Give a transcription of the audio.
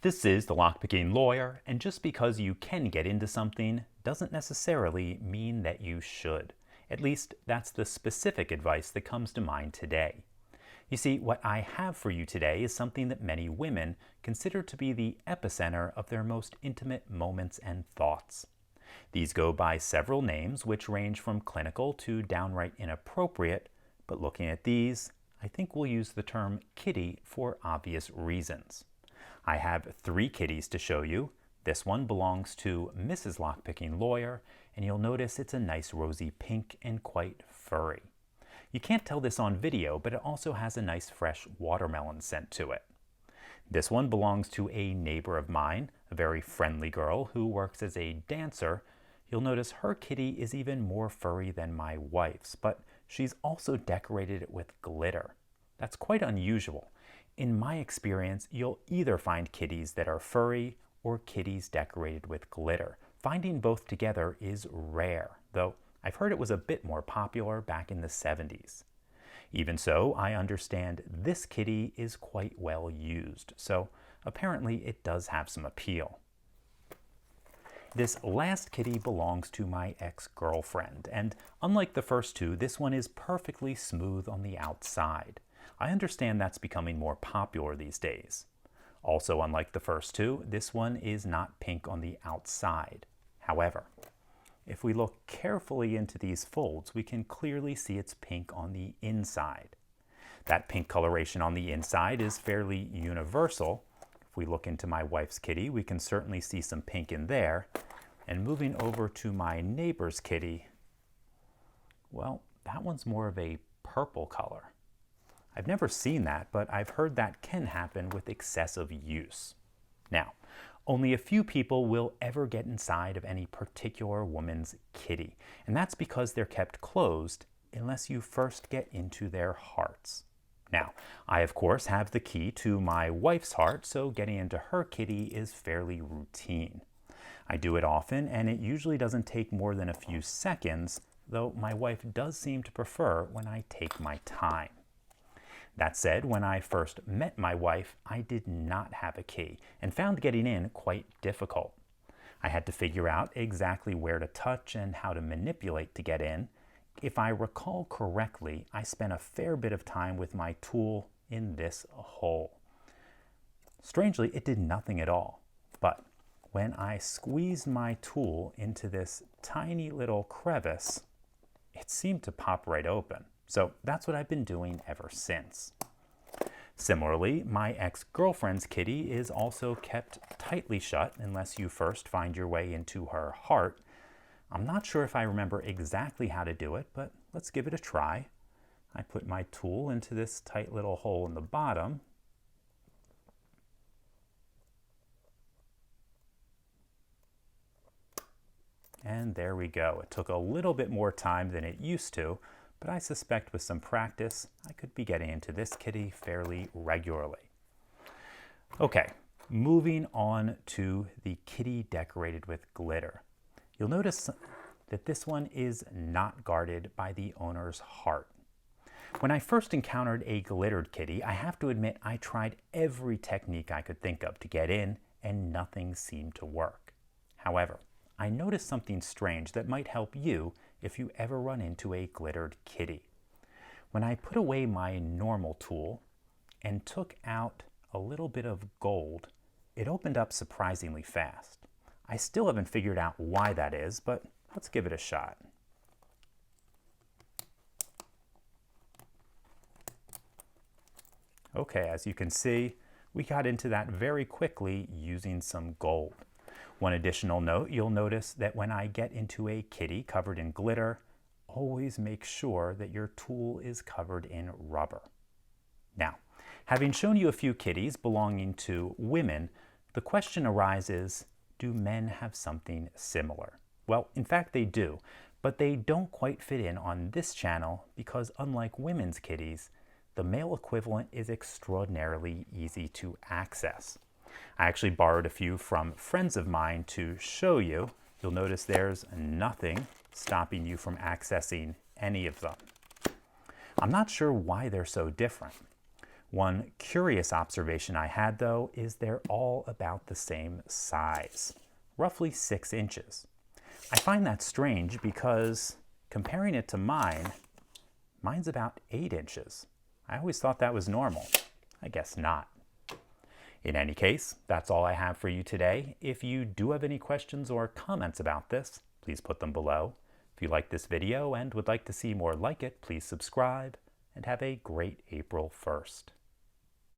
This is the Lockpicking Lawyer, and just because you can get into something doesn't necessarily mean that you should. At least, that's the specific advice that comes to mind today. You see, what I have for you today is something that many women consider to be the epicenter of their most intimate moments and thoughts. These go by several names, which range from clinical to downright inappropriate, but looking at these, I think we'll use the term kitty for obvious reasons. I have 3 kitties to show you. This one belongs to Mrs. Lockpicking Lawyer, and you'll notice it's a nice rosy pink and quite furry. You can't tell this on video, but it also has a nice fresh watermelon scent to it. This one belongs to a neighbor of mine, a very friendly girl who works as a dancer. You'll notice her kitty is even more furry than my wife's, but she's also decorated it with glitter. That's quite unusual. In my experience, you'll either find kitties that are furry or kitties decorated with glitter. Finding both together is rare, though I've heard it was a bit more popular back in the 70s. Even so, I understand this kitty is quite well used, so apparently it does have some appeal. This last kitty belongs to my ex-girlfriend, and unlike the first 2, this one is perfectly smooth on the outside. I understand that's becoming more popular these days. Also, unlike the first 2, this one is not pink on the outside. However, if we look carefully into these folds, we can clearly see it's pink on the inside. That pink coloration on the inside is fairly universal. If we look into my wife's kitty, we can certainly see some pink in there. And moving over to my neighbor's kitty, well, that one's more of a purple color. I've never seen that, but I've heard that can happen with excessive use. Now, only a few people will ever get inside of any particular woman's kitty, and that's because they're kept closed unless you first get into their hearts. Now, I of course have the key to my wife's heart, so getting into her kitty is fairly routine. I do it often, and it usually doesn't take more than a few seconds, though my wife does seem to prefer when I take my time. That said, when I first met my wife, I did not have a key and found getting in quite difficult. I had to figure out exactly where to touch and how to manipulate to get in. If I recall correctly, I spent a fair bit of time with my tool in this hole. Strangely, it did nothing at all, but when I squeezed my tool into this tiny little crevice, it seemed to pop right open. So that's what I've been doing ever since. Similarly, my ex-girlfriend's kitty is also kept tightly shut unless you first find your way into her heart. I'm not sure if I remember exactly how to do it, but let's give it a try. I put my tool into this tight little hole in the bottom. And there we go. It took a little bit more time than it used to, but I suspect with some practice, I could be getting into this kitty fairly regularly. Okay, moving on to the kitty decorated with glitter. You'll notice that this one is not guarded by the owner's heart. When I first encountered a glittered kitty, I have to admit I tried every technique I could think of to get in, and nothing seemed to work. However, I noticed something strange that might help you if you ever run into a glittered kitty. When I put away my normal tool and took out a little bit of gold, it opened up surprisingly fast. I still haven't figured out why that is, but let's give it a shot. Okay, as you can see, we got into that very quickly using some gold. One additional note, you'll notice that when I get into a kitty covered in glitter, always make sure that your tool is covered in rubber. Now, having shown you a few kitties belonging to women, the question arises, do men have something similar? Well, in fact they do, but they don't quite fit in on this channel because unlike women's kitties, the male equivalent is extraordinarily easy to access. I actually borrowed a few from friends of mine to show you. You'll notice there's nothing stopping you from accessing any of them. I'm not sure why they're so different. One curious observation I had, though, is they're all about the same size, roughly 6 inches. I find that strange because comparing it to mine's about 8 inches. I always thought that was normal. I guess not. In any case, that's all I have for you today. If you do have any questions or comments about this, please put them below. If you like this video and would like to see more like it, please subscribe, and have a great April 1st.